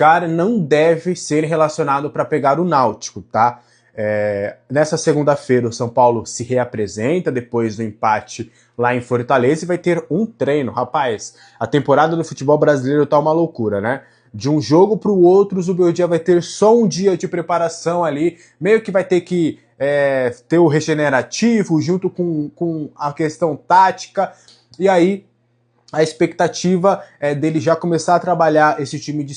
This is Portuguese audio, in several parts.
Oscar não deve ser relacionado para pegar o Náutico, tá? Nessa segunda-feira o São Paulo se reapresenta depois do empate lá em Fortaleza e vai ter um treino. Rapaz, a temporada do futebol brasileiro tá uma loucura, né? De um jogo para o outro, o Zubeldia vai ter só um dia de preparação ali, meio que vai ter que ter o regenerativo junto com a questão tática, e aí a expectativa é dele já começar a trabalhar esse time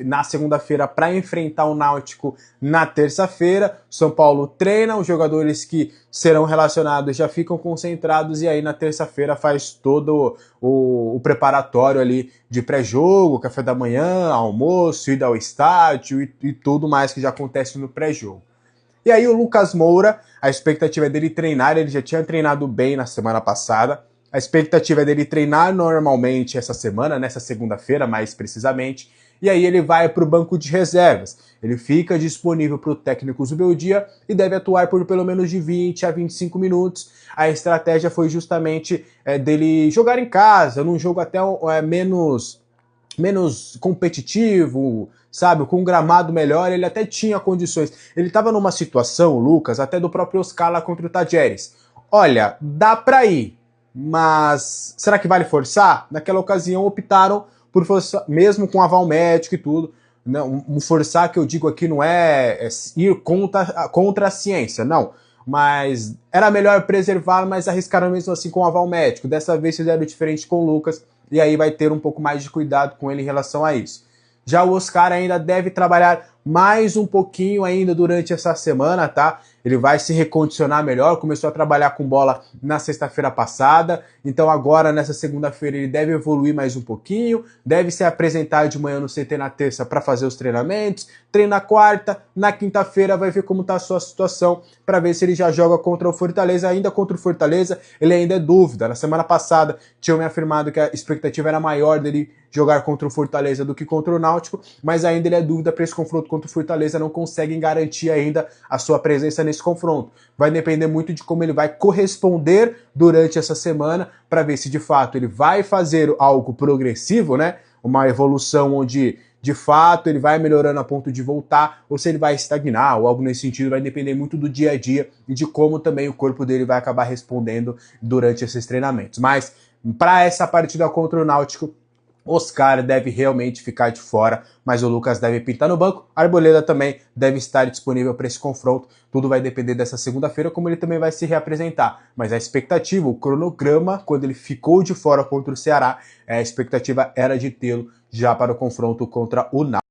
na segunda-feira para enfrentar o Náutico na terça-feira. São Paulo treina, os jogadores que serão relacionados já ficam concentrados e aí na terça-feira faz todo o preparatório ali de pré-jogo, café da manhã, almoço, ida ao estádio e tudo mais que já acontece no pré-jogo. E aí o Lucas Moura, a expectativa é dele treinar, ele já tinha treinado bem na semana passada. A expectativa é dele treinar normalmente essa semana, nessa segunda-feira mais precisamente, e aí ele vai para o banco de reservas. Ele fica disponível para o técnico Zubeldia e deve atuar por pelo menos de 20 a 25 minutos. A estratégia foi justamente dele jogar em casa, num jogo até menos competitivo, sabe, com um gramado melhor, ele até tinha condições. Ele estava numa situação, Lucas, até do próprio Oscar lá contra o Tajeres. Olha, dá para ir, mas será que vale forçar? Naquela ocasião optaram por forçar, mesmo com aval médico e tudo. Não, um forçar que eu digo aqui não é ir contra a ciência, não. Mas era melhor preservar, mas arriscaram mesmo assim com aval médico. Dessa vez fizeram diferente com o Lucas, e aí vai ter um pouco mais de cuidado com ele em relação a isso. Já o Oscar ainda deve trabalhar mais um pouquinho ainda durante essa semana, tá? Ele vai se recondicionar melhor, começou a trabalhar com bola na sexta-feira passada, então agora nessa segunda-feira ele deve evoluir mais um pouquinho, deve se apresentar de manhã no CT na terça para fazer os treinamentos, treina quarta, na quinta-feira vai ver como tá a sua situação, para ver se ele já joga contra o Fortaleza. Ainda contra o Fortaleza, ele ainda é dúvida. Na semana passada tinham me afirmado que a expectativa era maior dele jogar contra o Fortaleza do que contra o Náutico, mas ainda ele é dúvida para esse confronto contra o Fortaleza, não conseguem garantir ainda a sua presença nesse confronto. Vai depender muito de como ele vai corresponder durante essa semana, para ver se de fato ele vai fazer algo progressivo, né? Uma evolução onde de fato ele vai melhorando a ponto de voltar, ou se ele vai estagnar ou algo nesse sentido. Vai depender muito do dia a dia e de como também o corpo dele vai acabar respondendo durante esses treinamentos. Mas para essa partida contra o Náutico, Oscar deve realmente ficar de fora, mas o Lucas deve pintar no banco. A Arboleda também deve estar disponível para esse confronto. Tudo vai depender dessa segunda-feira, como ele também vai se reapresentar. Mas a expectativa, o cronograma, quando ele ficou de fora contra o Ceará, a expectativa era de tê-lo já para o confronto contra o Náutico.